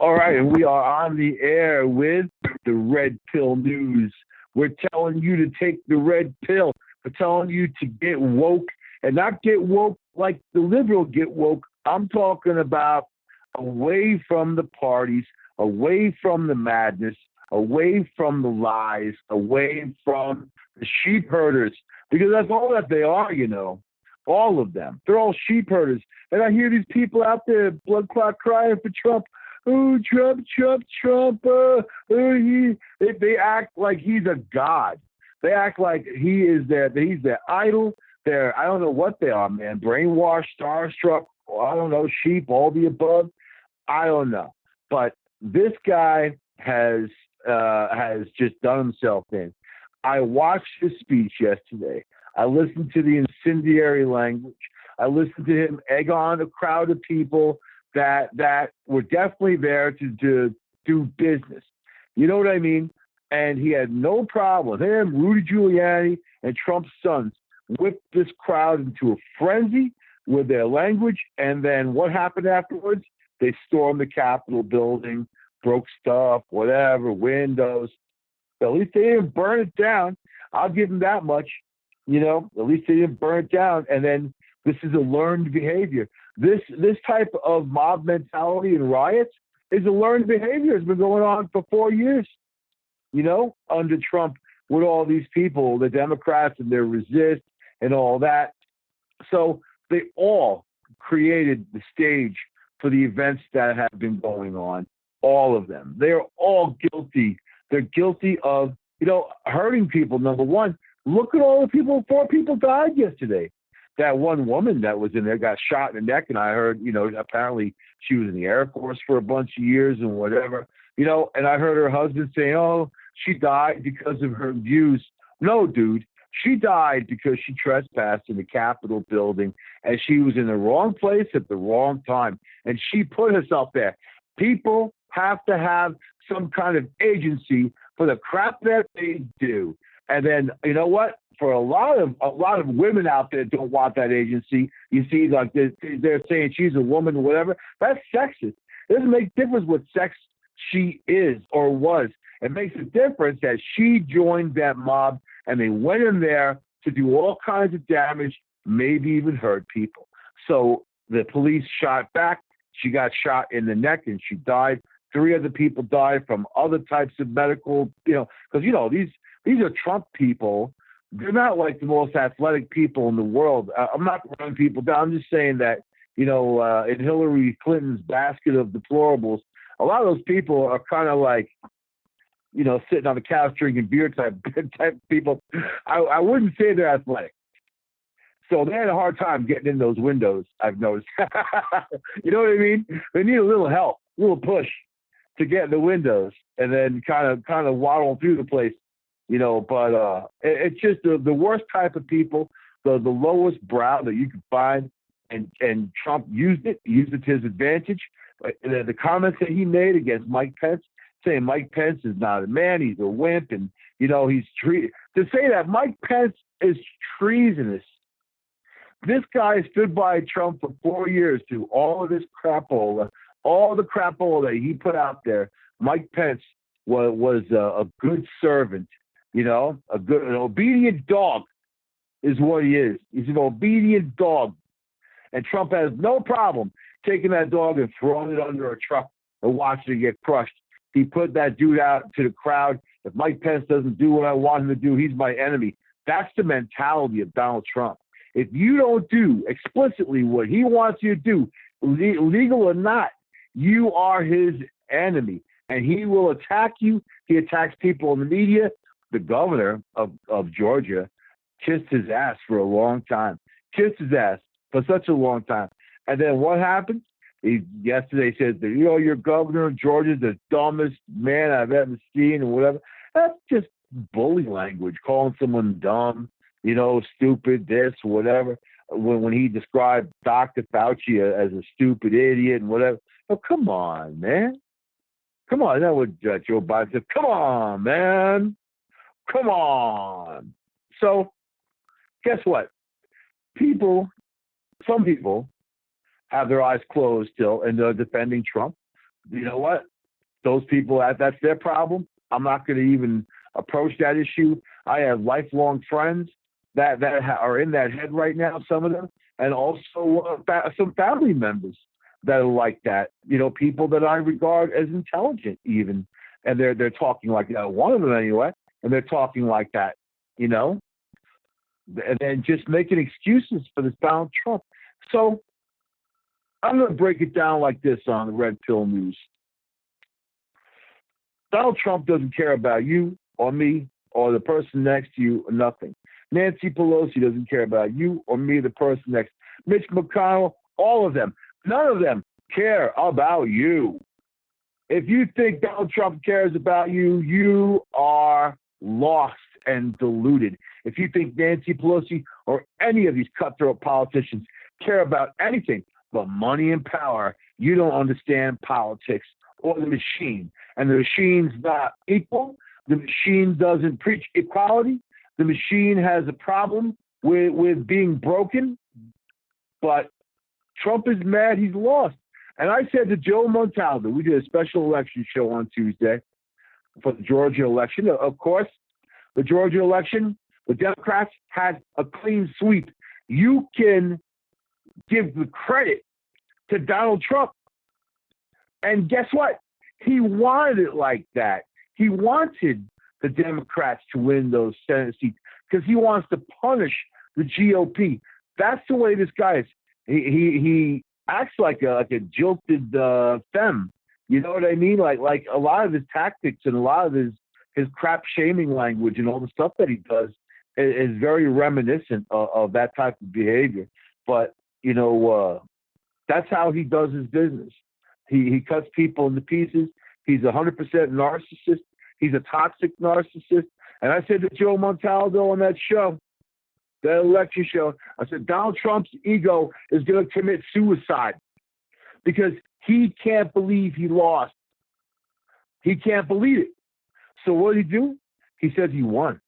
All right, and we are on the air with the Red Pill News. We're telling you to take the red pill. We're telling you to get woke and not get woke like the liberal get woke. I'm talking about away from the parties, away from the madness, away from the lies, away from the sheep herders, because that's all that they are, you know. All of them. They're all sheep herders. And I hear these people out there, blood clot crying for Trump. Oh, Trump, Trump, Trump. They act like he's a god. They act like he's their idol. I don't know what they are, man. Brainwashed, starstruck, I don't know, sheep, all the above. I don't know. But this guy has just done himself in. I watched his speech yesterday. I listened to the incendiary language. I listened to him egg on a crowd of people that were definitely there to do business. You know what I mean? And he had no problem. Him, Rudy Giuliani, and Trump's sons whipped this crowd into a frenzy with their language. And then what happened afterwards? They stormed the Capitol building, broke stuff, whatever, windows. But at least they didn't burn it down. I'll give them that much. You know, at least they didn't burn it down. And then this is a learned behavior. This type of mob mentality and riots is a learned behavior. It's been going on for 4 years, you know, under Trump with all these people, the Democrats and their resist and all that. So they all created the stage for the events that have been going on, all of them. They're all guilty. They're guilty of, you know, hurting people, number one. Look at all the people, 4 people died yesterday. That one woman that was in there got shot in the neck, and I heard, you know, apparently she was in the Air Force for a bunch of years and whatever, you know, and I heard her husband saying, oh, she died because of her views. No, dude, she died because she trespassed in the Capitol building, and she was in the wrong place at the wrong time, and she put herself there. People have to have some kind of agency for the crap that they do. And then, you know what? For a lot of women out there don't want that agency. You see, like they're saying she's a woman or whatever. That's sexist. It doesn't make difference what sex she is or was. It makes a difference that she joined that mob and they went in there to do all kinds of damage, maybe even hurt people. So the police shot back. She got shot in the neck and she died. 3 other people died from other types of medical, you know, because, you know, these are Trump people. They're not like the most athletic people in the world. I'm not running people down. I'm just saying that, you know, in Hillary Clinton's basket of deplorables, a lot of those people are kind of like, you know, sitting on the couch drinking beer type people. I wouldn't say they're athletic. So they had a hard time getting in those windows, I've noticed. You know what I mean? They need a little help, a little push to get in the windows and then kind of waddle through the place. You know, but it's just the worst type of people, the lowest brow that you can find, and Trump used it to his advantage. The comments that he made against Mike Pence, saying Mike Pence is not a man, he's a wimp, and, you know, to say that Mike Pence is treasonous. This guy stood by Trump for 4 years through all of this crapola, all the crapola that he put out there. Mike Pence was a good servant. You know, an obedient dog is what he is. He's an obedient dog. And Trump has no problem taking that dog and throwing it under a truck and watching it get crushed. He put that dude out to the crowd. If Mike Pence doesn't do what I want him to do, he's my enemy. That's the mentality of Donald Trump. If you don't do explicitly what he wants you to do, legal or not, you are his enemy. And he will attack you. He attacks people in the media. The governor of Georgia kissed his ass for a long time. Kissed his ass for such a long time. And then what happened? He yesterday said that, you know, your governor of Georgia is the dumbest man I've ever seen or whatever. That's just bully language, calling someone dumb, you know, stupid, this, whatever. When he described Dr. Fauci as a stupid idiot and whatever. Oh, come on, man. Come on. That's what Joe Biden said. Come on, man. Come on. So, guess what? Some people have their eyes closed still and they're defending Trump. You know what? Those people, that's their problem. I'm not going to even approach that issue. I have lifelong friends that are in that head right now, some of them, and also some family members that are like that. People that I regard as intelligent, even, and they're talking like that. One of them, anyway, and they're talking like that. And then just making excuses for this Donald Trump. So I'm going to break it down like this on the Red Pill News. Donald Trump doesn't care about you or me or the person next to you or nothing. Nancy Pelosi doesn't care about you or me, the person next. Mitch McConnell, all of them. None of them care about you. If you think Donald Trump cares about you, you are lost and deluded. If you think Nancy Pelosi or any of these cutthroat politicians care about anything but money and power, you don't understand politics or the machine. And the machine's not equal. The machine doesn't preach equality. The machine has a problem with being broken. But Trump is mad he's lost. And I said to Joe Montaldo, we did a special election show on Tuesday for the Georgia election. Of course, the Georgia election, the Democrats had a clean sweep. You can give the credit to Donald Trump. And guess what? He wanted it like that. He wanted the Democrats to win those Senate seats because he wants to punish the GOP. That's the way this guy is. He acts like a jilted femme. You know what I mean? Like a lot of his tactics and a lot of his crap shaming language and all the stuff that he does is very reminiscent of that type of behavior. But that's how he does his business. He cuts people into pieces. He's 100% narcissist. He's a toxic narcissist. And I said to Joe Montaldo on that show, that election show, I said, Donald Trump's ego is going to commit suicide because he can't believe he lost. He can't believe it. So what did he do? He says he won.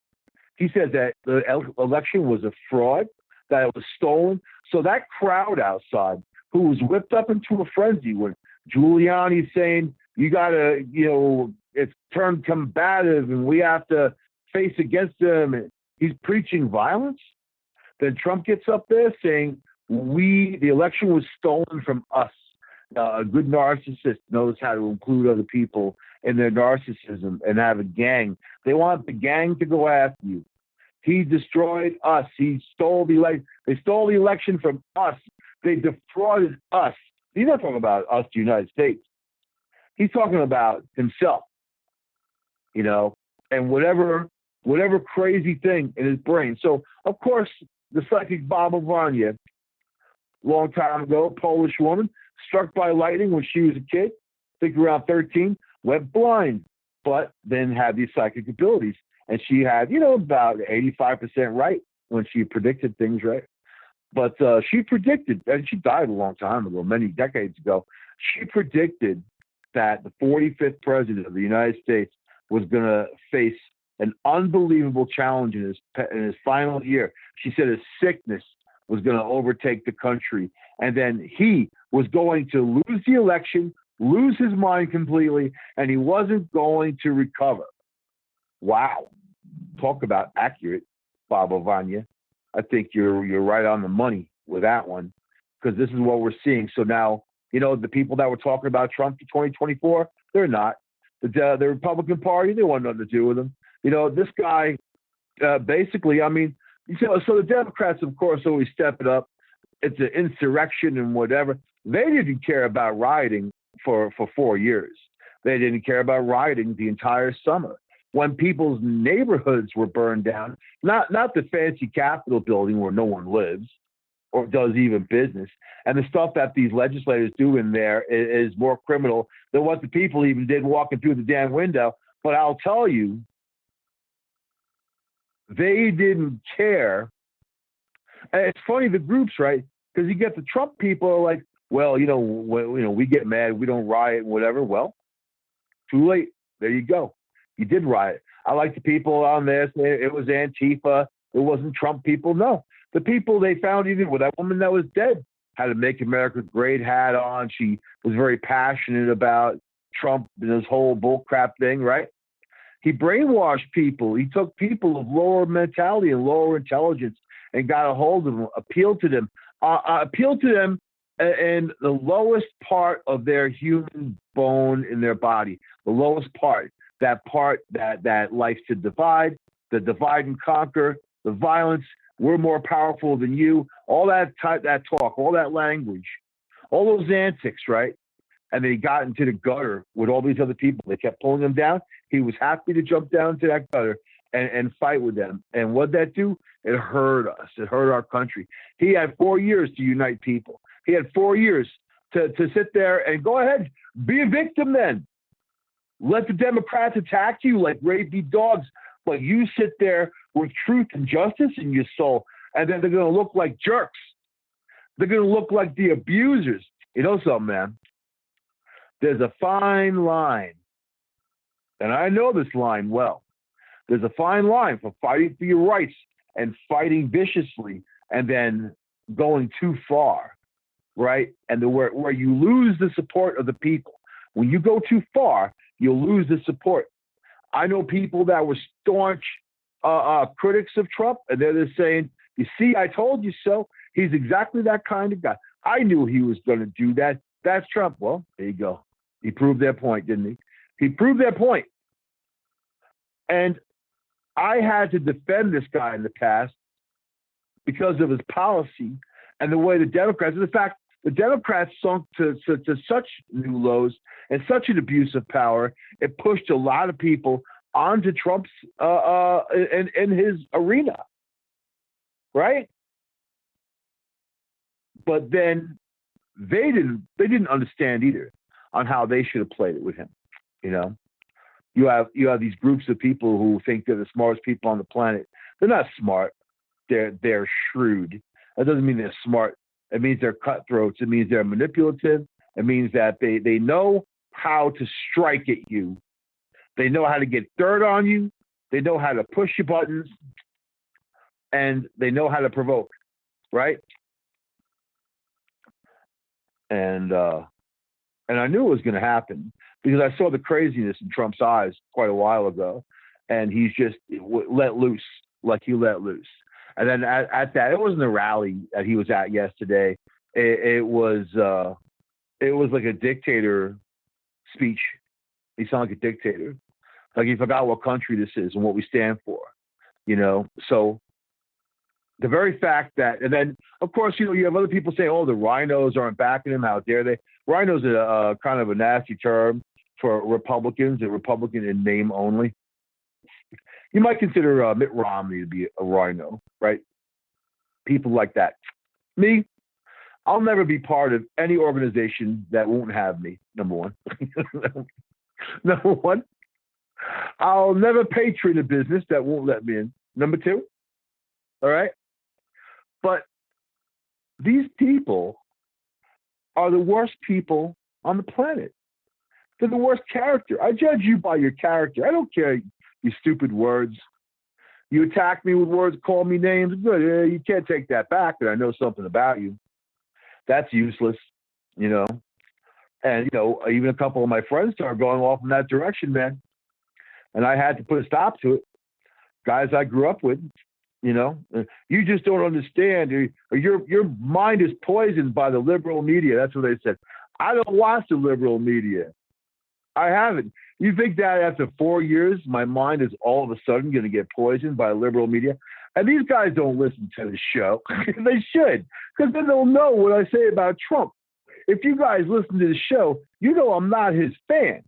He said that the election was a fraud, that it was stolen. So that crowd outside who was whipped up into a frenzy when Giuliani's saying, you got to, it's turned combative and we have to face against them. And he's preaching violence. Then Trump gets up there saying, the election was stolen from us. A good narcissist knows how to include other people in their narcissism and have a gang. They want the gang to go after you. He destroyed us. He stole the election. They stole the election from us. They defrauded us. He's not talking about us, the United States. He's talking about himself, and whatever crazy thing in his brain. So, of course, the psychic Baba Vanya, long time ago, Polish woman, struck by lightning when she was a kid, I think around 13, went blind, but then had these psychic abilities. And she had, about 85% right when she predicted things, right? But she predicted, and she died a long time ago, many decades ago, she predicted that the 45th president of the United States was going to face an unbelievable challenge in his final year. She said his sickness was going to overtake the country, and then he was going to lose the election, lose his mind completely, and he wasn't going to recover. Wow. Talk about accurate, Baba Vanya. I think you're right on the money with that one, because this is what we're seeing. So now, the people that were talking about Trump for 2024, they're not. The Republican Party, they want nothing to do with him. This guy, basically, so the Democrats, of course, always step it up. It's an insurrection and whatever. They didn't care about rioting for 4 years. They didn't care about rioting the entire summer. When people's neighborhoods were burned down, not the fancy Capitol building where no one lives or does even business, and the stuff that these legislators do in there is more criminal than what the people even did walking through the damn window. But I'll tell you, they didn't care. And it's funny, the groups, right? Because you get the Trump people are like, well, we get mad, we don't riot and whatever. Well, too late. There you go. You did riot. I like the people on there saying it was Antifa. It wasn't Trump people. No, the people they found, even with that woman that was dead, had a Make America Great hat on. She was very passionate about Trump and his whole bullcrap thing, right? He brainwashed people. He took people of lower mentality and lower intelligence and got a hold of them, appealed to them in the lowest part of their human bone in their body, the lowest part that likes to divide, the divide and conquer, the violence. We're more powerful than you. All that talk, all that language, all those antics, right? And then he got into the gutter with all these other people. They kept pulling him down. He was happy to jump down to that gutter and fight with them. And what that do? It hurt us. It hurt our country. He had 4 years to unite people. He had 4 years to sit there and go ahead, be a victim then. Let the Democrats attack you like rabid dogs, but you sit there with truth and justice in your soul, and then they're going to look like jerks. They're going to look like the abusers. You know something, man? There's a fine line, and I know this line well. There's a fine line for fighting for your rights and fighting viciously and then going too far, right? And where you lose the support of the people. When you go too far, you'll lose the support. I know people that were staunch critics of Trump, and they're just saying, you see, I told you so. He's exactly that kind of guy. I knew he was going to do that. That's Trump. Well, there you go. He proved their point, didn't he? He proved their point. And I had to defend this guy in the past because of his policy and the way the Democrats, in fact, the Democrats sunk to such new lows and such an abuse of power, it pushed a lot of people onto Trump's in his arena, right? But then they didn't understand either on how they should have played it with him. You know, you have these groups of people who think they're the smartest people on the planet. They're not smart. They're shrewd. That doesn't mean they're smart. It means they're cutthroats. It means they're manipulative. It means that they know how to strike at you. They know how to get dirt on you. They know how to push your buttons. And they know how to provoke, right? And I knew it was going to happen because I saw the craziness in Trump's eyes quite a while ago. And he's just let loose like he let loose. And then at that, it wasn't a rally that he was at yesterday. It was like a dictator speech. He sounded like a dictator. Like he forgot what country this is and what we stand for, you know? So the very fact that, and then of course, you know, you have other people saying, oh, the rhinos aren't backing him. How dare they? Rhinos are kind of a nasty term for Republicans, a Republican in name only. You might consider Mitt Romney to be a rhino, right? People like that. Me, I'll never be part of any organization that won't have me, number one. Number one. I'll never patron a business that won't let me in, number two. All right? But these people are the worst people on the planet. They're the worst character. I judge you by your character. I don't care your stupid words. You attack me with words, call me names. Good. You can't take that back, but I know something about you. That's useless, you know. And, you know, even a couple of my friends started going off in that direction, man. And I had to put a stop to it. Guys I grew up with, you know. You just don't understand. Or your mind is poisoned by the liberal media. That's what they said. I don't watch the liberal media. I haven't. You think that after 4 years, my mind is all of a sudden going to get poisoned by liberal media? And these guys don't listen to the show. They should, because then they'll know what I say about Trump. If you guys listen to the show, you know I'm not his fan.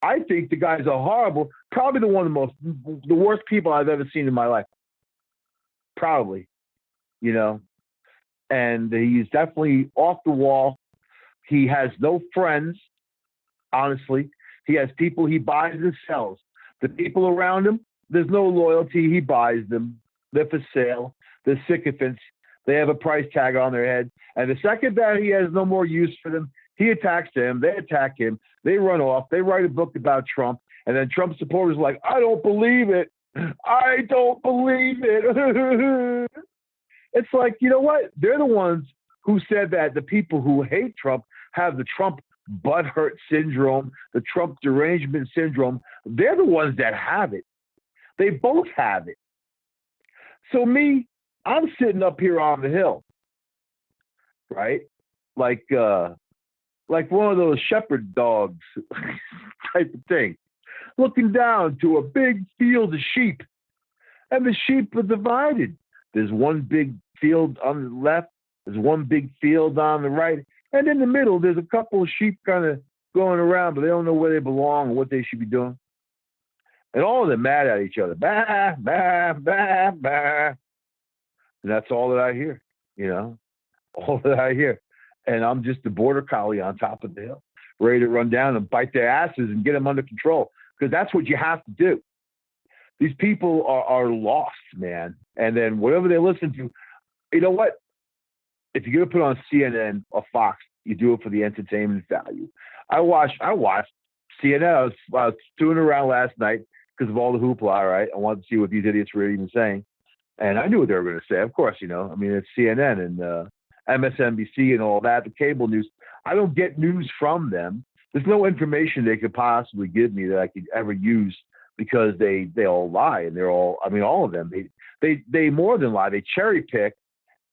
I think the guys are horrible. Probably the worst people I've ever seen in my life. Probably, you know. And he's definitely off the wall. He has no friends, honestly. He has people he buys and sells. The people around him, there's no loyalty. He buys them. They're for sale. They're sycophants. They have a price tag on their head. And the second that he has no more use for them, he attacks them. They attack him. They run off. They write a book about Trump. And then Trump supporters are like, I don't believe it. I don't believe it. It's like, you know what? They're the ones who said that the people who hate Trump have the Trump butthurt syndrome, the Trump derangement syndrome. They're the ones that have it. They both have it. So me, I'm sitting up here on the hill, right? Like one of those shepherd dogs type of thing, looking down to a big field of sheep, and the sheep are divided. There's one big field on the left, there's one big field on the right, and in the middle, there's a couple of sheep kind of going around, but they don't know where they belong or what they should be doing. And all of them mad at each other. Bah, bah, bah, bah. And that's all that I hear, all that I hear. And I'm just the border collie on top of the hill, ready to run down and bite their asses and get them under control. Because that's what you have to do. These people are lost, man. And then whatever they listen to, you know what? If you're going to put on CNN or Fox, you do it for the entertainment value. I watched CNN. I was doing around last night because of all the hoopla, right? I wanted to see what these idiots were even saying. And I knew what they were going to say. Of course, I mean, it's CNN and MSNBC and all that, the cable news. I don't get news from them. There's no information they could possibly give me that I could ever use because they all lie, and all of them. They more than lie. They cherry pick,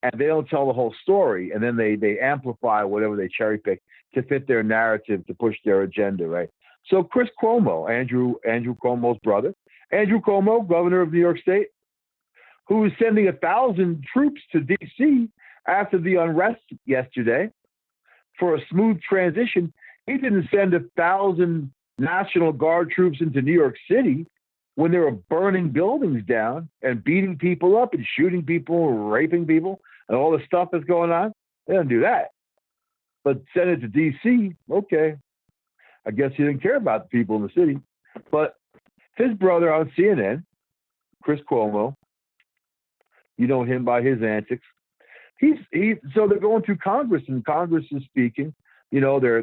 and they don't tell the whole story, and then they amplify whatever they cherry pick to fit their narrative to push their agenda, right? So Chris Cuomo, Andrew Cuomo's brother, Andrew Cuomo, governor of New York State, who is sending 1,000 troops to D.C. after the unrest yesterday for a smooth transition. He didn't send 1,000 National Guard troops into New York City when they were burning buildings down and beating people up and shooting people and raping people and all the stuff that's going on. They didn't do that. But send it to D.C., okay. I guess he didn't care about the people in the city. But his brother on CNN, Chris Cuomo, you know him by his antics. So they're going through Congress, and Congress is speaking. They're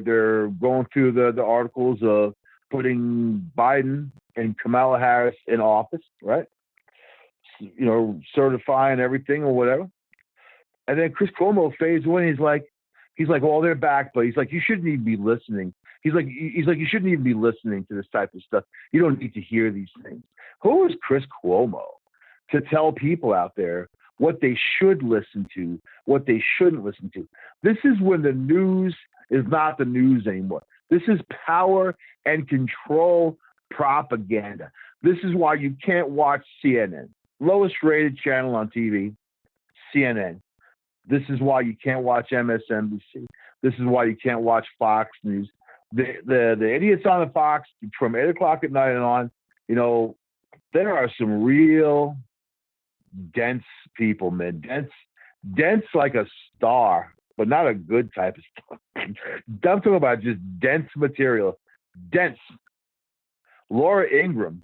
going through the articles of putting Biden and Kamala Harris in office, right? Certifying everything or whatever. And then Chris Cuomo fades away. He's like, oh, they're back, but he's like, you shouldn't even be listening. He's like, you shouldn't even be listening to this type of stuff. You don't need to hear these things. Who is Chris Cuomo to tell people out there what they should listen to, what they shouldn't listen to? This is when the news is not the news anymore. This is power and control propaganda. This is why you can't watch CNN. Lowest rated channel on TV, CNN. This is why you can't watch MSNBC. This is why you can't watch Fox News. The idiots on the Fox from 8 o'clock at night and on, there are some real dense people, man. Dense like a star, but not a good type of star. I'm talking about just dense material. Dense. Laura Ingraham,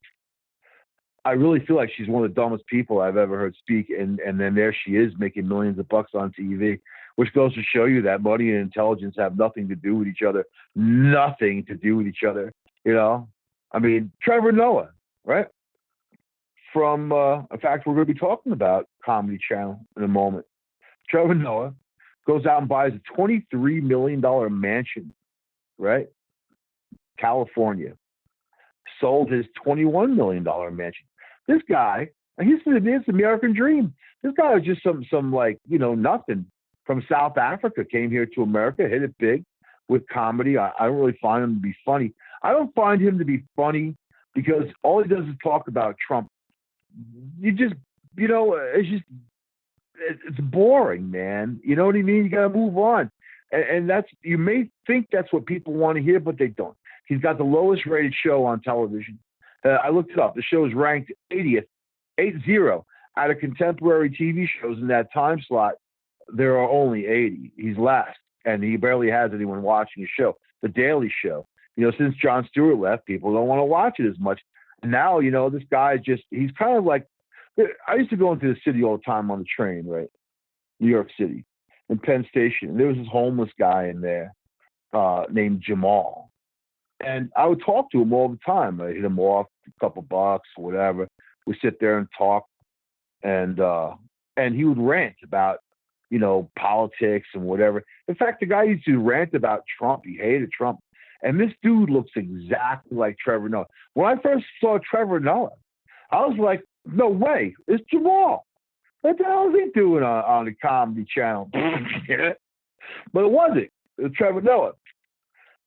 I really feel like she's one of the dumbest people I've ever heard speak, and then there she is making millions of bucks on TV, which goes to show you that money and intelligence have nothing to do with each other. Nothing to do with each other, I mean, Trevor Noah, right? From, in fact, we're going to be talking about Comedy Channel in a moment. Trevor Noah goes out and buys a $23 million mansion, right? California. Sold his $21 million mansion. This guy, he's the American dream. This guy was just some like, nothing from South Africa, came here to America, hit it big with comedy. I don't really find him to be funny. I don't find him to be funny because all he does is talk about Trump. It's boring, man. You know what I mean? You got to move on. And that's, you may think that's what people want to hear, but they don't. He's got the lowest rated show on television. I looked it up. The show is ranked 80th, 80 out of contemporary TV shows in that time slot. There are only 80. He's last, and he barely has anyone watching his show. The Daily Show. Since Jon Stewart left, people don't want to watch it as much. Now, this guy he's kind of like, I used to go into the city all the time on the train, right? New York City, in Penn Station. There was this homeless guy in there named Jamal. And I would talk to him all the time. I hit him off a couple bucks or whatever. We sit there and talk. And he would rant about politics and whatever. In fact, the guy used to rant about Trump. He hated Trump. And this dude looks exactly like Trevor Noah. When I first saw Trevor Noah, I was like, no way, it's Jamal. What the hell is he doing on the Comedy Channel? But it wasn't. It was Trevor Noah.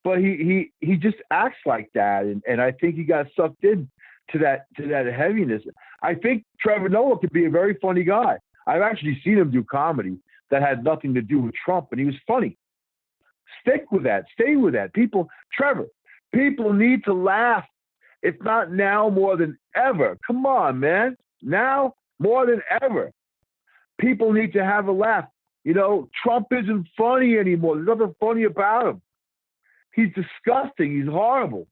But he just acts like that, and I think he got sucked in to that heaviness. I think Trevor Noah could be a very funny guy. I've actually seen him do comedy that had nothing to do with Trump, and he was funny. Stick with that. Stay with that. Trevor, people need to laugh. If not now, more than ever. Come on, man. Now, more than ever. People need to have a laugh. Trump isn't funny anymore. There's nothing funny about him. He's disgusting. He's horrible.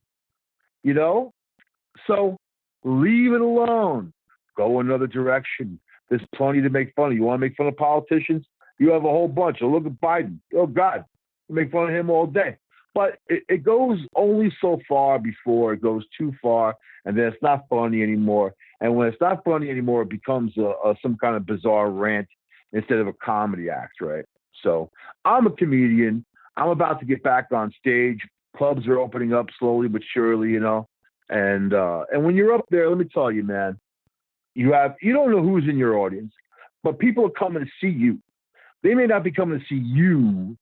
So leave it alone. Go another direction. There's plenty to make fun of. You want to make fun of politicians? You have a whole bunch. So look at Biden. Oh, God. You make fun of him all day. But it goes only so far before it goes too far, and then it's not funny anymore. And when it's not funny anymore, it becomes some kind of bizarre rant instead of a comedy act, right? So I'm a comedian. I'm about to get back on stage. Clubs are opening up slowly but surely, And when you're up there, let me tell you, man, you don't know who's in your audience, but people are coming to see you. They may not be coming to see you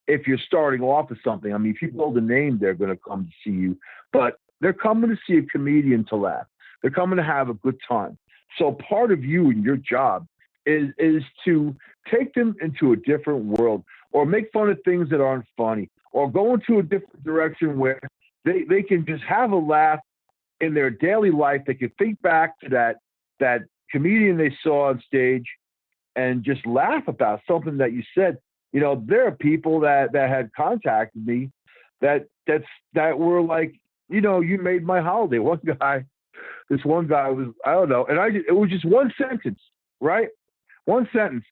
if you're starting off with something. I mean, if you build a name, they're going to come to see you, but they're coming to see a comedian to laugh. They're coming to have a good time. So part of you and your job is to take them into a different world, or make fun of things that aren't funny, or go into a different direction where they can just have a laugh in their daily life. They can think back to that comedian they saw on stage and just laugh about something that you said. There are people that had contacted me that were like, you made my holiday. This one guy was, I don't know, and it was just one sentence, right? One sentence.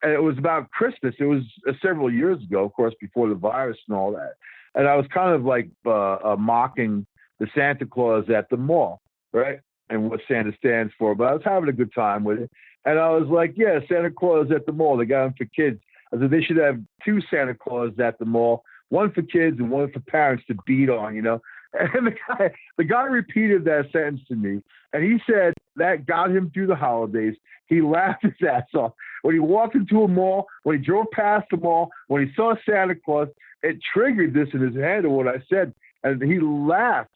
And it was about Christmas. It was several years ago, of course, before the virus and all that. And I was kind of like mocking the Santa Claus at the mall, right? And what Santa stands for. But I was having a good time with it. And I was like, yeah, Santa Claus at the mall. They got them for kids. I said they should have two Santa Claus at the mall, one for kids and one for parents to beat on, And the guy repeated that sentence to me, and he said that got him through the holidays. He laughed his ass off. When he walked into a mall, when he drove past the mall, when he saw Santa Claus, it triggered this in his head of what I said, and he laughed.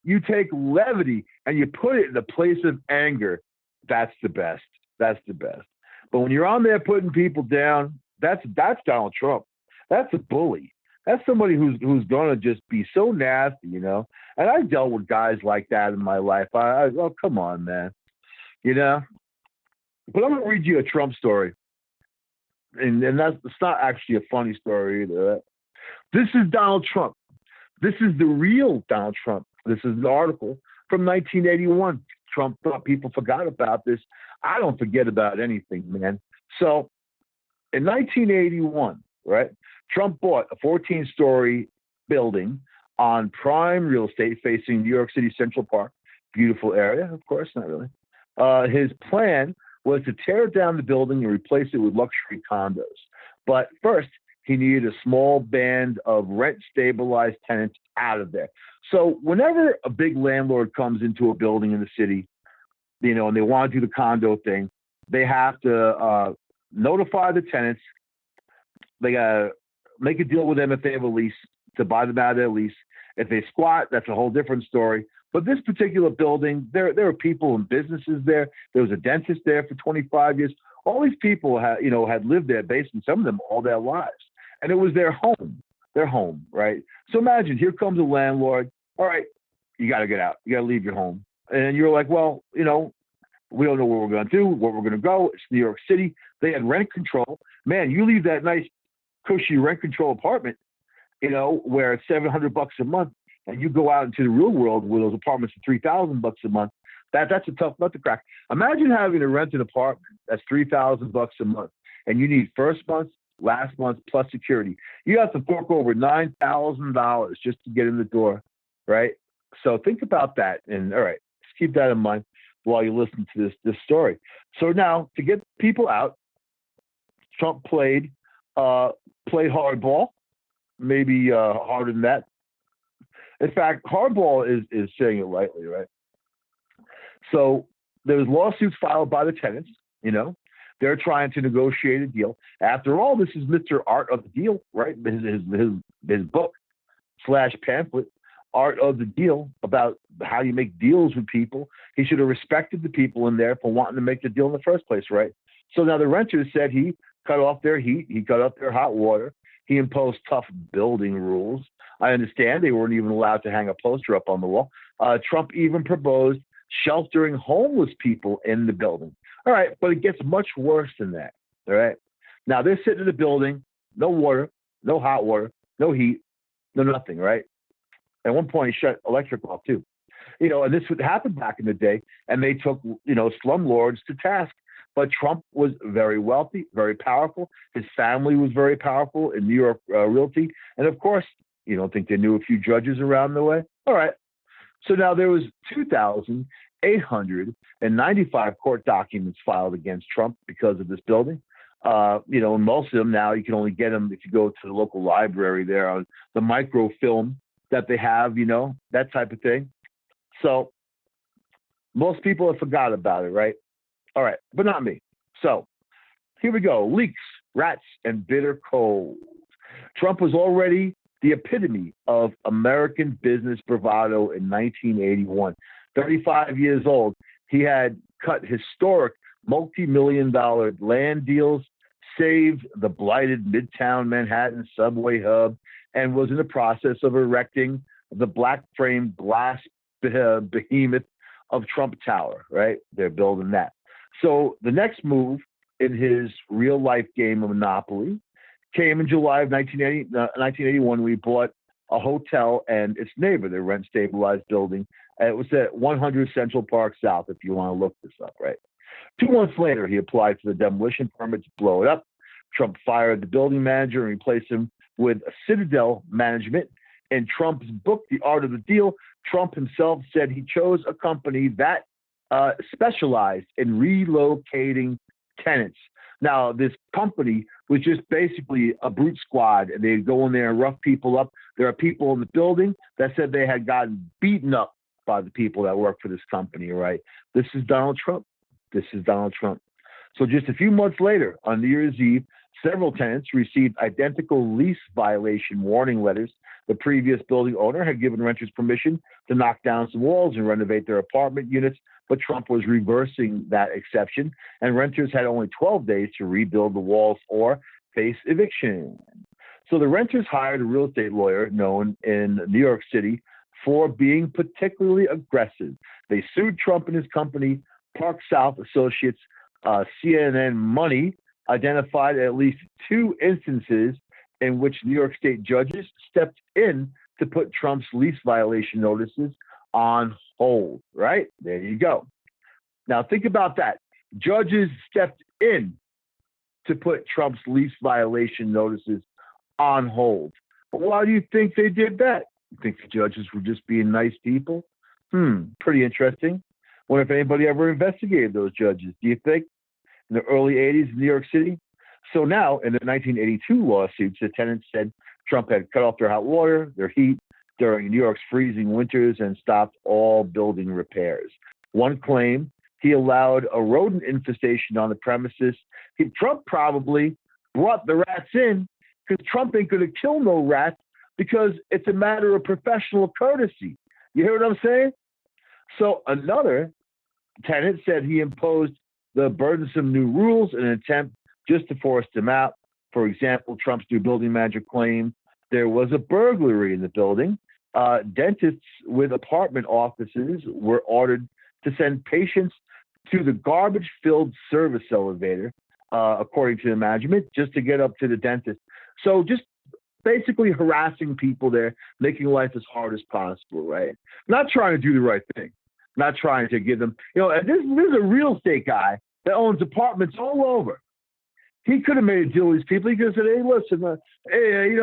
You take levity and you put it in the place of anger. That's the best. That's the best. But when you're on there putting people down, that's Donald Trump. That's a bully. That's somebody who's going to just be so nasty, And I've dealt with guys like that in my life. Oh, come on, man. But I'm going to read you a Trump story. And it's not actually a funny story either. This is Donald Trump. This is the real Donald Trump. This is an article from 1981. Trump thought people forgot about this. I don't forget about anything, man. So in 1981, right, Trump bought a 14-story building on prime real estate facing New York City Central Park. Beautiful area, of course, not really. His plan was to tear down the building and replace it with luxury condos. But first, he needed a small band of rent-stabilized tenants out of there. So whenever a big landlord comes into a building in the city, and they want to do the condo thing, they have to notify the tenants. They got to make a deal with them if they have a lease to buy them out of their lease. If they squat, that's a whole different story. But this particular building, there are people and businesses there. There was a dentist there for 25 years. All these people had lived there, basically, some of them all their lives. And it was their home, right? So imagine, here comes a landlord. All right, you got to get out. You got to leave your home. And you're like, well, we don't know what we're going to do, where we're going to go. It's New York City. They had rent control. Man, you leave that nice, cushy rent control apartment, where it's $700 a month, and you go out into the real world where those apartments are $3,000 a month. That's a tough nut to crack. Imagine having to rent an apartment that's $3,000 a month, and you need first month, last month plus security. You have to fork over $9,000 just to get in the door, right? So think about that, and all right, just keep that in mind while you listen to this story. So now, to get people out, Trump played hardball, maybe harder than that. In fact, hardball is saying it lightly, right? So there's lawsuits filed by the tenants. You know, they're trying to negotiate a deal. After all, this is Mr. Art of the Deal, right? His book slash pamphlet, Art of the Deal, about how you make deals with people. He should have respected the people in there for wanting to make the deal in the first place, right? So now the renters said he cut off their heat, he cut off their hot water, he imposed tough building rules. I understand they weren't even allowed to hang a poster up on the wall. Trump even proposed sheltering homeless people in the building. All right, but it gets much worse than that. All right. Now they're sitting in the building, no water, no hot water, no heat, no nothing, right? At one point, he shut electric off too. You know, and this would happen back in the day, and they took, slumlords to task. But Trump was very wealthy, very powerful. His family was very powerful in New York Realty. And of course, you don't think they knew a few judges around the way? All right. So now there was 2,895 court documents filed against Trump because of this building. And most of them now, you can only get them if you go to the local library there on the microfilm that they have, that type of thing. So most people have forgot about it, right? All right, but not me. So here we go. Leaks, rats, and bitter cold. Trump was already the epitome of American business bravado in 1981. 35 years old, he had cut historic multi-million-dollar land deals, saved the blighted Midtown Manhattan subway hub, and was in the process of erecting the black-framed glass behemoth of Trump Tower, right? They're building that. So the next move in his real-life game of Monopoly came in July of 1981 when he bought a hotel and its neighbor, the rent-stabilized building. It was at 100 Central Park South, if you want to look this up, right? 2 months later, he applied for the demolition permit to blow it up. Trump fired the building manager and replaced him with a Citadel management. In Trump's book, The Art of the Deal, Trump himself said he chose a company that specialized in relocating tenants. Now, this company was just basically a brute squad, and they'd go in there and rough people up. There are people in the building that said they had gotten beaten up by the people that work for this company, right? This is Donald Trump. This is Donald Trump. So just a few months later, on New Year's Eve, several tenants received identical lease violation warning letters. The previous building owner had given renters permission to knock down some walls and renovate their apartment units, but Trump was reversing that exception, and renters had only 12 days to rebuild the walls or face eviction. So the renters hired a real estate lawyer known in New York City for being particularly aggressive. They sued Trump and his company, Park South Associates. CNN Money identified at least 2 instances in which New York State judges stepped in to put Trump's lease violation notices on hold, right? There you go. Now think about that. Judges stepped in to put Trump's lease violation notices on hold. But why do you think they did that? You think the judges were just being nice people? Pretty interesting. Wonder if anybody ever investigated those judges. Do you think? In the early 80s in New York City? So now, in the 1982 lawsuits, the tenants said Trump had cut off their hot water, their heat during New York's freezing winters and stopped all building repairs. One claim he allowed a rodent infestation on the premises. Trump probably brought the rats in because Trump ain't going to kill no rats because it's a matter of professional courtesy. You hear what I'm saying? So another tenant said he imposed the burdensome new rules in an attempt just to force them out. For example, Trump's new building manager claimed there was a burglary in the building. Dentists with apartment offices were ordered to send patients to the garbage-filled service elevator, according to the management, just to get up to the dentist. So just basically harassing people there, making life as hard as possible, right? Not trying to do the right thing. Not trying to give them, and this is a real estate guy that owns apartments all over. He could have made a deal with these people. He could have said, hey, listen,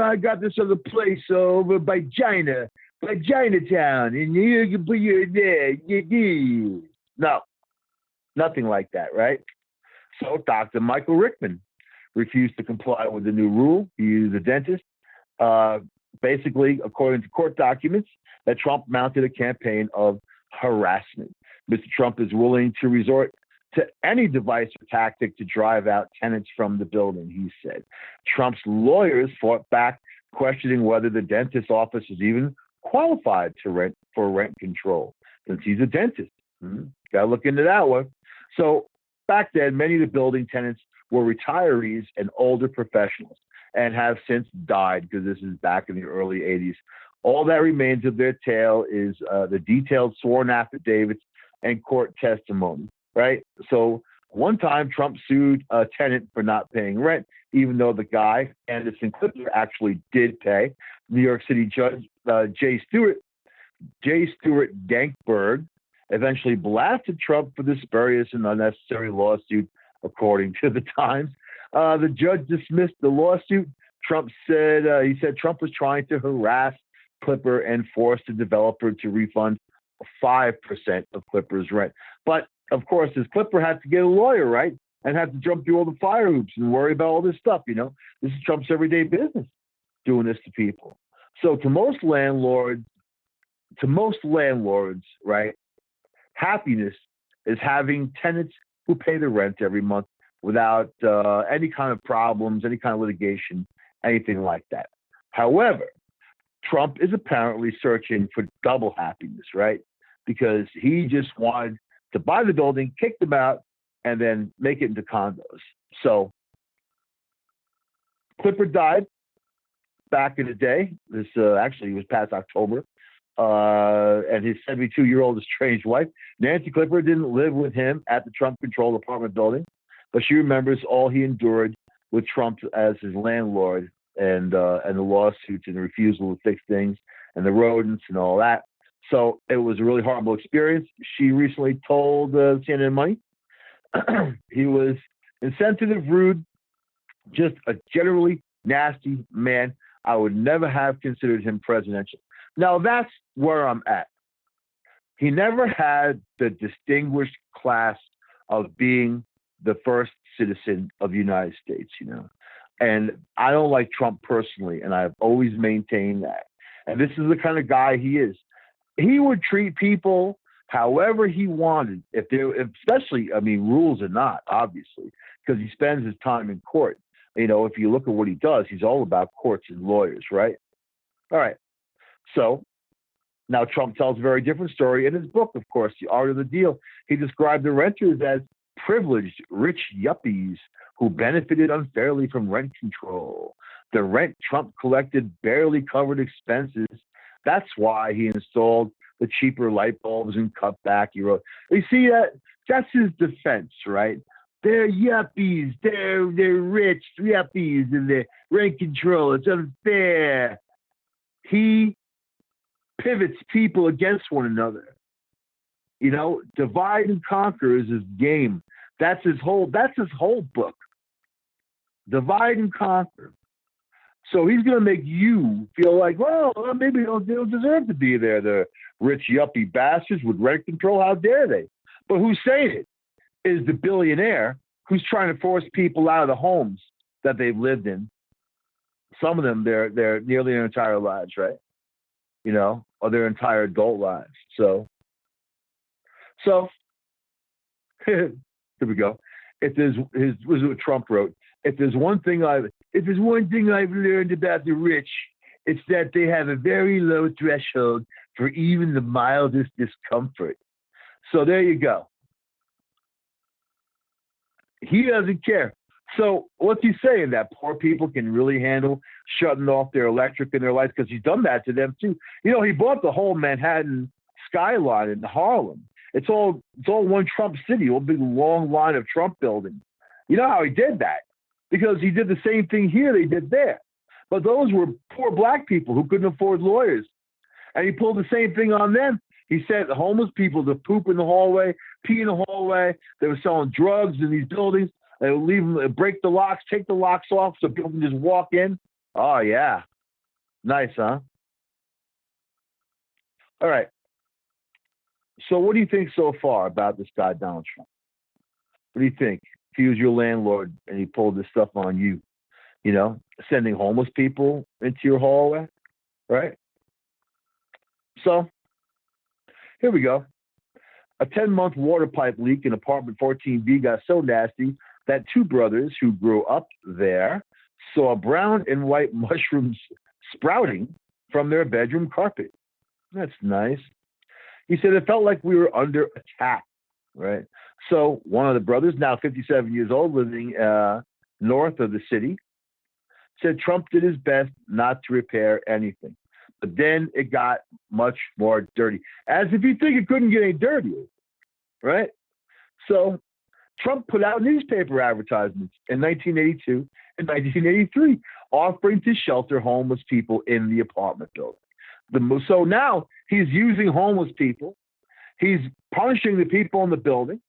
I got this other place over by Chinatown, and you can put your there. No, nothing like that, right? So Dr. Michael Rickman refused to comply with the new rule. He is a dentist. Uh, Basically, according to court documents, that Trump mounted a campaign of harassment. Mr. Trump is willing to resort to any device or tactic to drive out tenants from the building, he said. Trump's lawyers fought back, questioning whether the dentist's office is even qualified to rent control, since he's a dentist. Got to look into that one. So back then, many of the building tenants were retirees and older professionals and have since died, because this is back in the early 80s. All that remains of their tale is the detailed sworn affidavits and court testimony, right? So one time Trump sued a tenant for not paying rent, even though the guy, Anderson Clipper, actually did pay. New York City Judge J. Stewart Dankberg eventually blasted Trump for the spurious and unnecessary lawsuit, according to the Times. The judge dismissed the lawsuit. He said Trump was trying to harass Clipper and force the developer to refund 5% of Clipper's rent. But of course, his Clipper had to get a lawyer, right? And had to jump through all the fire hoops and worry about all this stuff. This is Trump's everyday business, doing this to people. So to most landlords, right, happiness is having tenants who pay the rent every month without any kind of problems, any kind of litigation, anything like that. However, Trump is apparently searching for double happiness, right? Because he just wanted to buy the building, kick them out, and then make it into condos. So Clipper died back in the day. This actually was past October. And his 72-year-old estranged wife, Nancy Clipper, didn't live with him at the Trump-controlled apartment building, but she remembers all he endured with Trump as his landlord, and the lawsuits and the refusal to fix things and the rodents and all that. So it was a really horrible experience. She recently told CNN Money he was insensitive, rude, just a generally nasty man. I would never have considered him presidential. Now that's where I'm at. He never had the distinguished class of being the first citizen of the United States, And I don't like Trump personally, and I've always maintained that. And this is the kind of guy he is. He would treat people however he wanted, especially, rules or not, obviously, because he spends his time in court. If you look at what he does, he's all about courts and lawyers, right? All right. So now Trump tells a very different story in his book, of course, The Art of the Deal. He described the renters as privileged, rich yuppies who benefited unfairly from rent control. The rent Trump collected barely covered expenses. That's why he installed the cheaper light bulbs and cut back. He wrote, you see, that's his defense, right? They're yuppies. They're rich yuppies, and they're rent control. It's unfair. He pivots people against one another. Divide and conquer is his game. That's his whole book. Divide and conquer. So he's going to make you feel like, well, maybe they don't deserve to be there. The rich yuppie bastards with rent control. How dare they? But who's saying it is the billionaire who's trying to force people out of the homes that they've lived in. Some of them, they're nearly their entire lives, right? Or their entire adult lives. So here we go. Was what Trump wrote. If there's one thing I've learned about the rich, it's that they have a very low threshold for even the mildest discomfort. So there you go. He doesn't care. So what's he saying? That poor people can really handle shutting off their electric and their lights, because he's done that to them too. He bought the whole Manhattan skyline in Harlem. It's all one Trump city, a big long line of Trump buildings. You know how he did that? Because he did the same thing here they did there. But those were poor black people who couldn't afford lawyers. And he pulled the same thing on them. He sent homeless people to poop in the hallway, pee in the hallway. They were selling drugs in these buildings. They would leave them, break the locks, take the locks off so people can just walk in. Oh, yeah. Nice, huh? All right. So what do you think so far about this guy, Donald Trump? What do you think? he was your landlord and he pulled this stuff on you, sending homeless people into your hallway, right? So here we go. A 10-month water pipe leak in apartment 14B got so nasty that two brothers who grew up there saw brown and white mushrooms sprouting from their bedroom carpet. That's nice. He said it felt like we were under attack, right? So one of the brothers, now 57 years old, living north of the city, said Trump did his best not to repair anything. But then it got much more dirty. As if you think it couldn't get any dirtier, right? So Trump put out newspaper advertisements in 1982 and 1983 offering to shelter homeless people in the apartment building. So now he's using homeless people. He's punishing the people in the building.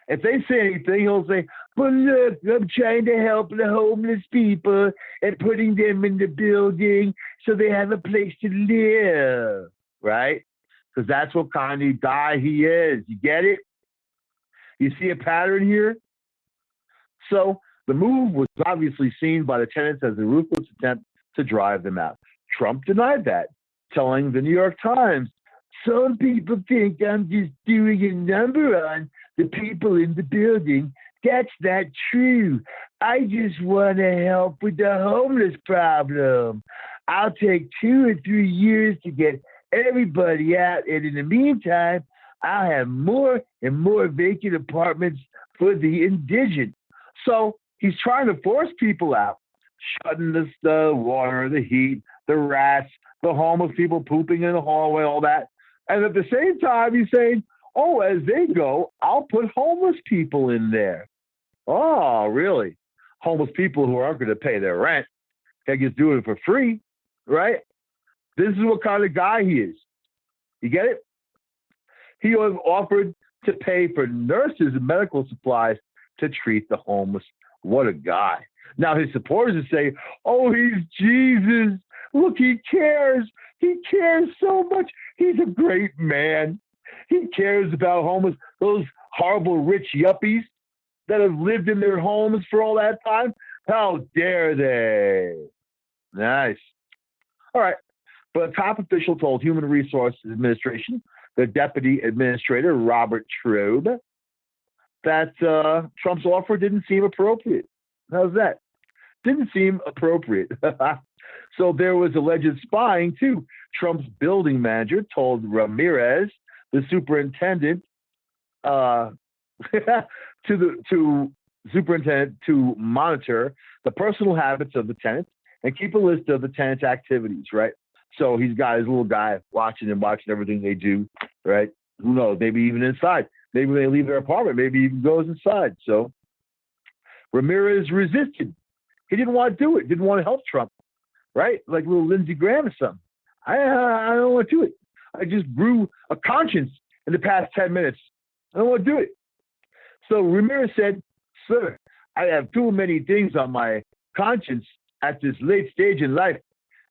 If they say anything, he'll say, but look, I'm trying to help the homeless people and putting them in the building so they have a place to live, right? Because that's what kind of guy he is. You get it? You see a pattern here? So the move was obviously seen by the tenants as a ruthless attempt to drive them out. Trump denied that, telling the New York Times, some people think I'm just doing a number on the people in the building. That's not true. I just want to help with the homeless problem. I'll take 2 or 3 years to get everybody out, and in the meantime, I'll have more and more vacant apartments for the indigent. So he's trying to force people out, shutting the water, the heat, the rats, the homeless people pooping in the hallway, all that. And at the same time, he's saying, oh, as they go, I'll put homeless people in there. Oh, really? Homeless people who aren't going to pay their rent. They just do it for free, right? This is what kind of guy he is. You get it? He was offered to pay for nurses and medical supplies to treat the homeless. What a guy. Now, his supporters would say, oh, he's Jesus. Look, he cares. He cares so much. He's a great man. He cares about homeless, those horrible rich yuppies that have lived in their homes for all that time. How dare they? Nice. All right. But a top official told Human Resources Administration, the deputy administrator, Robert Traub, that Trump's offer didn't seem appropriate. How's that? Didn't seem appropriate. So there was alleged spying too. Trump's building manager told Ramirez, the superintendent, to superintendent to monitor the personal habits of the tenants and keep a list of the tenants' activities. Right. So he's got his little guy watching everything they do. Right. Who knows? Maybe even inside. Maybe when they leave their apartment, maybe he even goes inside. So Ramirez resisted. He didn't want to do it. Didn't want to help Trump. Right? Like little Lindsey Graham or something. I don't want to do it. I just grew a conscience in the past 10 minutes. I don't want to do it. So Ramirez said, sir, I have too many things on my conscience at this late stage in life,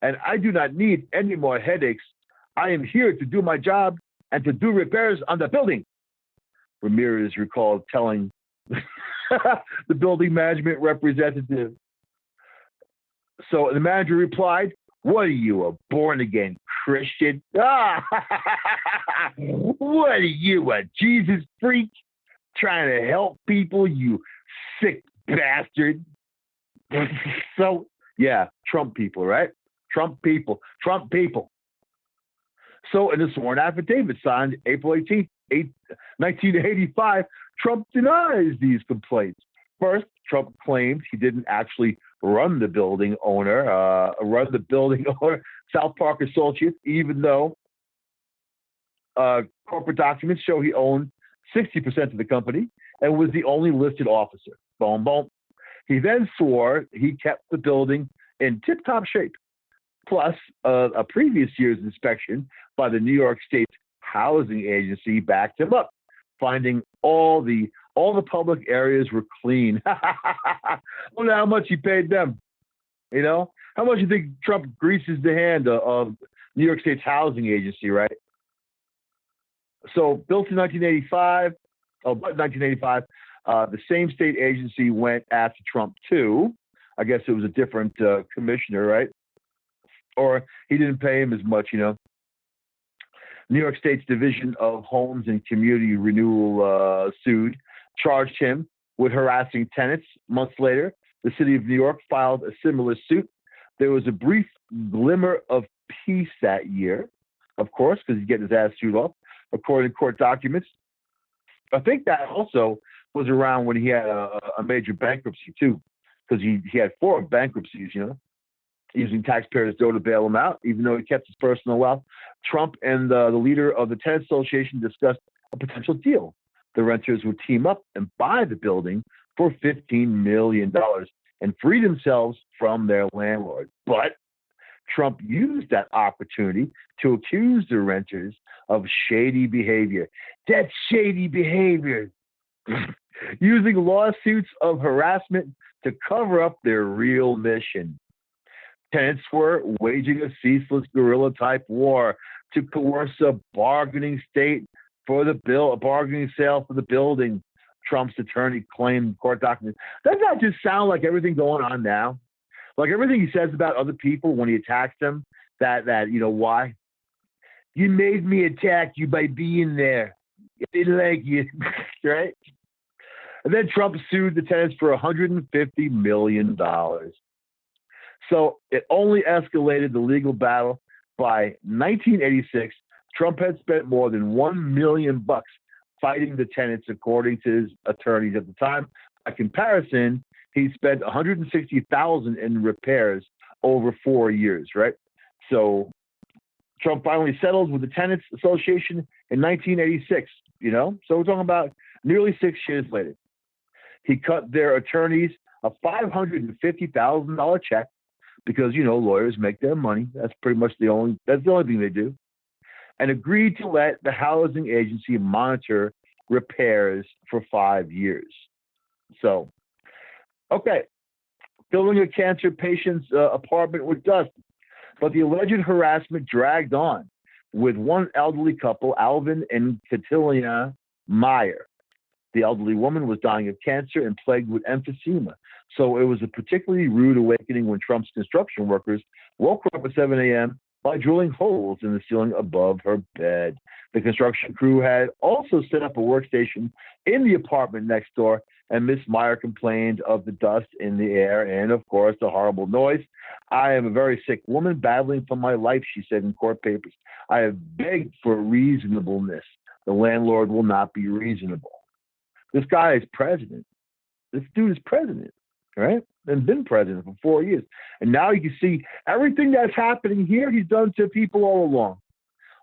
and I do not need any more headaches. I am here to do my job and to do repairs on the building. Ramirez recalled telling the building management representative. So the manager replied, what are you, a born-again Christian? Ah, what are you, a Jesus freak? Trying to help people, you sick bastard. So, yeah, Trump people, right? Trump people. So in a sworn affidavit signed April 18th, 1985, Trump denies these complaints. First, Trump claimed he didn't actually run the building owner, South Park Associates, even though corporate documents show he owned 60% of the company and was the only listed officer. Boom, boom. He then swore he kept the building in tip-top shape. Plus, a previous year's inspection by the New York State Housing Agency backed him up, finding all the public areas were clean. I wonder how much he paid them. You know, how much you think Trump greases the hand of New York State's housing agency, right? So built in 1985, The same state agency went after Trump too. I guess it was a different commissioner, right? Or he didn't pay him as much, you know. New York State's Division of Homes and Community Renewal sued, charged him with harassing tenants. Months later, the city of New York filed a similar suit. There was a brief glimmer of peace that year, of course, because he's getting his ass chewed off, according to court documents. I think that also was around when he had a major bankruptcy, too, because he had 4 bankruptcies, you know, using taxpayers' dough to bail him out, even though he kept his personal wealth. Trump and the leader of the tenant association discussed a potential deal. The renters would team up and buy the building for $15 million and free themselves from their landlord. But Trump used that opportunity to accuse the renters of shady behavior. That's shady behavior. Using lawsuits of harassment to cover up their real mission. Tenants were waging a ceaseless guerrilla-type war to coerce a bargaining state for the bill, a bargaining sale for the building. Trump's attorney claimed in court documents. Doesn't that just sound like everything going on now? Like everything he says about other people when he attacks them, that you know, why? You made me attack you by being there. I didn't like you, right? And then Trump sued the tenants for $150 million. So it only escalated the legal battle. By 1986, Trump had spent more than $1 million fighting the tenants, according to his attorneys at the time. By comparison, he spent $160,000 in repairs over 4 years, right? So Trump finally settled with the Tenants Association in 1986, you know? So we're talking about nearly 6 years later. He cut their attorneys a $550,000 check because, you know, lawyers make their money. That's pretty much the only thing they do. And agreed to let the housing agency monitor repairs for 5 years. So, okay, filling a cancer patient's apartment with dust. But the alleged harassment dragged on with one elderly couple, Alvin and Catalina Meyer. The elderly woman was dying of cancer and plagued with emphysema. So it was a particularly rude awakening when Trump's construction workers woke her up at 7 a.m. by drilling holes in the ceiling above her bed. The construction crew had also set up a workstation in the apartment next door, and Miss Meyer complained of the dust in the air and, of course, the horrible noise. I am a very sick woman battling for my life, she said in court papers. I have begged for reasonableness. The landlord will not be reasonable. This guy is president. This dude is president, right? And been president for 4 years. And now you can see everything that's happening here, he's done to people all along.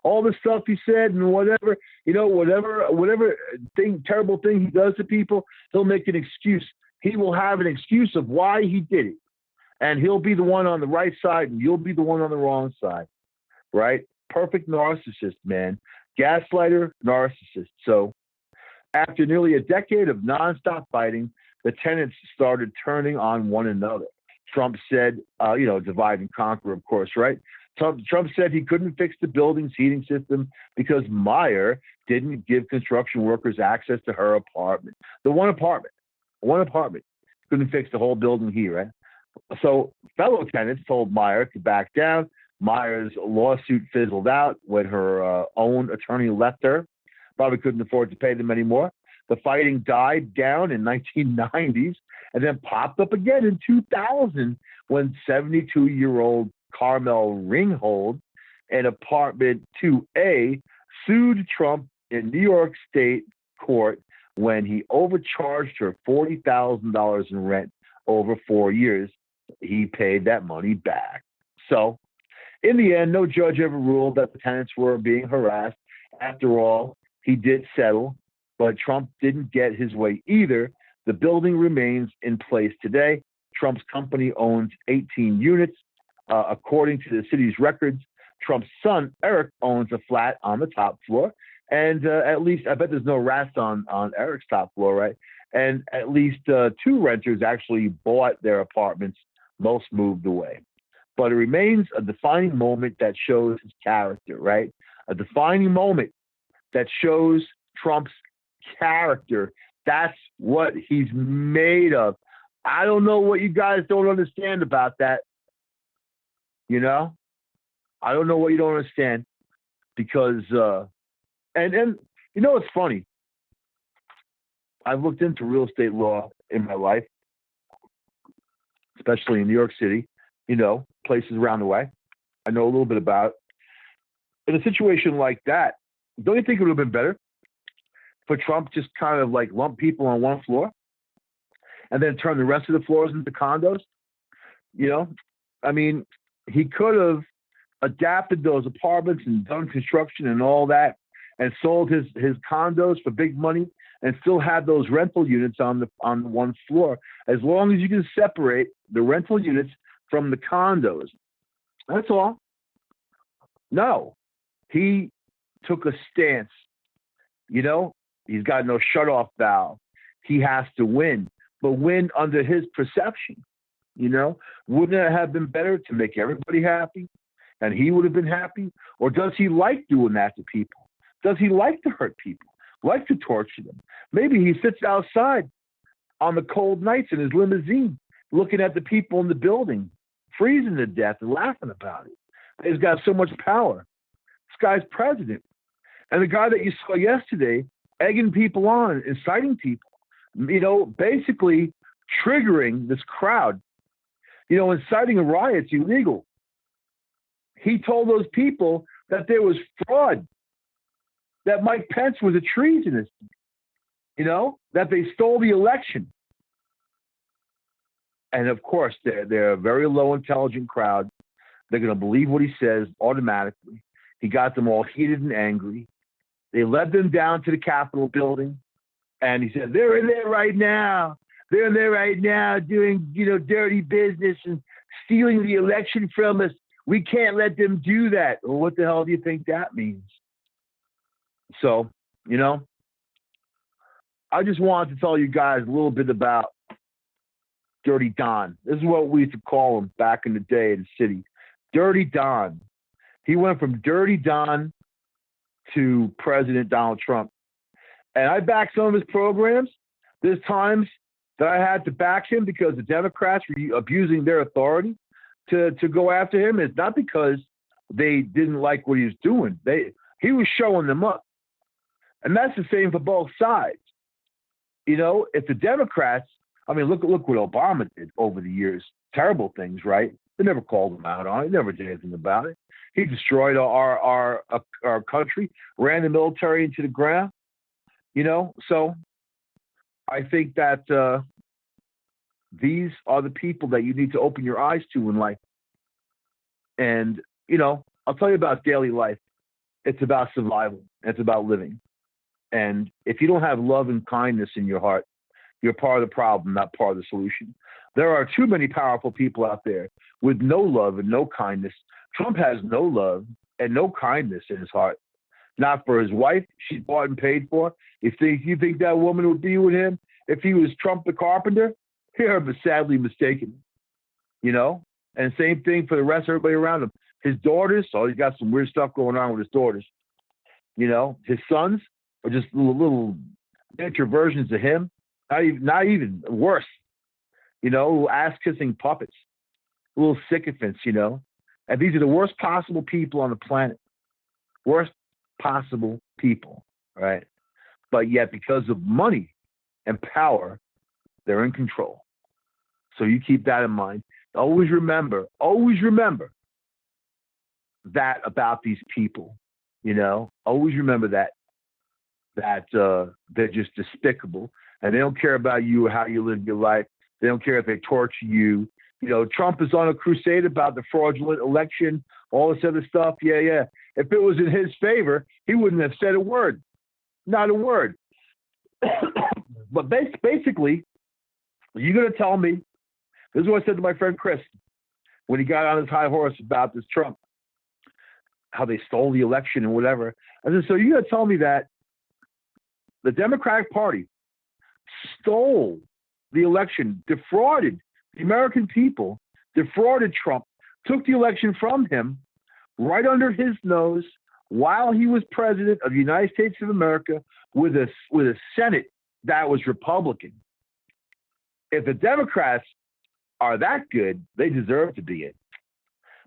All the stuff he said and whatever, you know, whatever thing, terrible thing he does to people, he'll make an excuse. He will have an excuse of why he did it. And he'll be the one on the right side and you'll be the one on the wrong side, right? Perfect narcissist, man. Gaslighter, narcissist. So after nearly a decade of nonstop fighting, the tenants started turning on one another. Trump said, divide and conquer, of course, right? Trump said he couldn't fix the building's heating system because Meyer didn't give construction workers access to her apartment. The one apartment couldn't fix the whole building here, right? So fellow tenants told Meyer to back down. Meyer's lawsuit fizzled out when her own attorney left her. Probably couldn't afford to pay them anymore. The fighting died down in 1990s and then popped up again in 2000 when 72-year-old Carmel Ringhold, in apartment 2A, sued Trump in New York State court when he overcharged her $40,000 in rent over 4 years. He paid that money back. So, in the end, no judge ever ruled that the tenants were being harassed. After all, he did settle, but Trump didn't get his way either. The building remains in place today. Trump's company owns 18 units. According to the city's records, Trump's son, Eric, owns a flat on the top floor. And at least, I bet there's no rats on Eric's top floor, right? And at least 2 renters actually bought their apartments. Most moved away. But it remains a defining moment that shows his character, right? A defining moment that shows Trump's character That's what he's made of. I don't know what you guys don't understand about that. You know, I don't know what you don't understand because, and you know, it's funny. I've looked into real estate law in my life, especially in New York City, you know, places around the way. I know a little bit about it. In a situation like that, don't you think it would have been better for Trump just kind of like lump people on one floor and then turn the rest of the floors into condos? You know, I mean, he could have adapted those apartments and done construction and all that and sold his condos for big money and still had those rental units on one floor, as long as you can separate the rental units from the condos. That's all. No, he took a stance. You know, he's got no shut-off valve. He has to win, but win under his perception. You know, wouldn't it have been better to make everybody happy and he would have been happy? Or does he like doing that to people? Does he like to hurt people, like to torture them? Maybe he sits outside on the cold nights in his limousine looking at the people in the building, freezing to death and laughing about it. He's got so much power. This guy's president. And the guy that you saw yesterday egging people on, inciting people, you know, basically triggering this crowd. You know, inciting a riot's illegal. He told those people that there was fraud, that Mike Pence was a treasonist, you know, that they stole the election. And of course, they're a very low intelligent crowd. They're going to believe what he says automatically. He got them all heated and angry. They led them down to the Capitol building, and he said, they're in there right now. They're in there right now doing, you know, dirty business and stealing the election from us. We can't let them do that. Well, what the hell do you think that means? So, you know, I just wanted to tell you guys a little bit about Dirty Don. This is what we used to call him back in the day in the city. Dirty Don. He went from Dirty Don to President Donald Trump. And I backed some of his programs. There's times that I had to back him because the Democrats were abusing their authority to go after him. It's not because they didn't like what he was doing. He was showing them up. And that's the same for both sides. You know, if the Democrats, I mean, look what Obama did over the years. Terrible things, right? They never called him out on it. They never did anything about it. He destroyed our country, ran the military into the ground. You know, so I think that these are the people that you need to open your eyes to in life. And, you know, I'll tell you about daily life. It's about survival. It's about living. And if you don't have love and kindness in your heart, you're part of the problem, not part of the solution. There are too many powerful people out there with no love and no kindness. Trump has no love and no kindness in his heart. Not for his wife, she's bought and paid for. If you think that woman would be with him if he was Trump the carpenter, you're sadly mistaken. You know? And same thing for the rest of everybody around him. His daughters, he's got some weird stuff going on with his daughters. You know? His sons are just little miniature versions of him. Not even worse. You know, little ass-kissing puppets. Little sycophants, you know? And these are the worst possible people on the planet. Worst possible people, right? But yet, because of money and power, they're in control. So you keep that in mind. Always remember that about these people, you know? Always remember that they're just despicable, and they don't care about you or how you live your life. They don't care if they torture you. You know, Trump is on a crusade about the fraudulent election, all this other stuff. Yeah. If it was in his favor, he wouldn't have said a word. Not a word. But basically, you're going to tell me, this is what I said to my friend Chris when he got on his high horse about this Trump, how they stole the election and whatever. I said, so you're going to tell me that the Democratic Party stole the election, defrauded the American people, defrauded Trump, took the election from him right under his nose while he was president of the United States of America with a Senate that was Republican. If the Democrats are that good, they deserve to be it,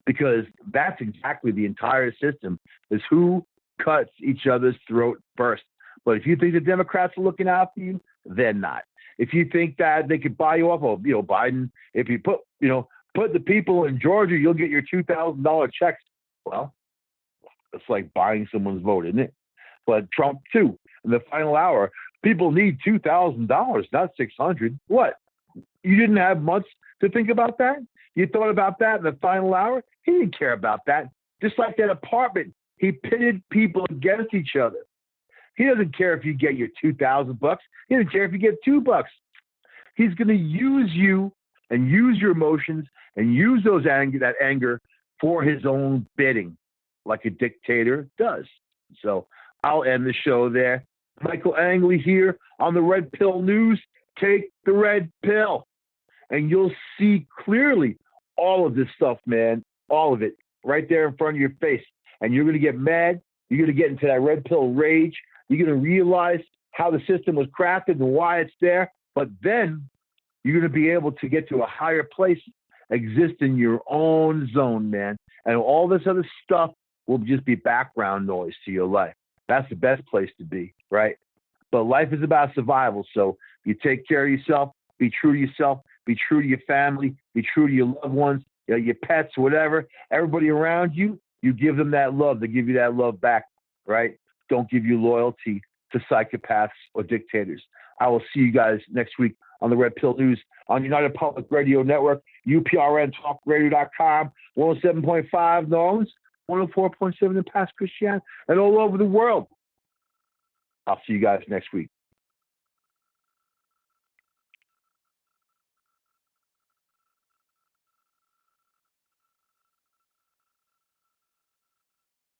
because that's exactly the entire system, is who cuts each other's throat first. But if you think the Democrats are looking out for you, they're not. If you think that they could buy you off of, Biden, if you put the people in Georgia, you'll get your $2,000 checks. Well, it's like buying someone's vote, isn't it? But Trump too, in the final hour, people need $2,000, not $600. What? You didn't have months to think about that? You thought about that in the final hour? He didn't care about that. Just like that apartment, he pitted people against each other. He doesn't care if you get your $2,000. He doesn't care if you get $2. He's going to use you and use your emotions and use that anger for his own bidding, like a dictator does. So I'll end the show there. Michael Angley here on the Red Pill News. Take the red pill, and you'll see clearly all of this stuff, man. All of it right there in front of your face. And you're going to get mad. You're going to get into that red pill rage. You're going to realize how the system was crafted and why it's there. But then you're going to be able to get to a higher place, exist in your own zone, man. And all this other stuff will just be background noise to your life. That's the best place to be, right? But life is about survival. So you take care of yourself, be true to yourself, be true to your family, be true to your loved ones, your pets, whatever. Everybody around you, you give them that love. They give you that love back, right? Don't give you loyalty to psychopaths or dictators. I will see you guys next week on the Red Pill News on United Public Radio Network, UPRNTalkRadio.com, 107.5 New Orleans, 104.7 in Pass Christian, and all over the world. I'll see you guys next week.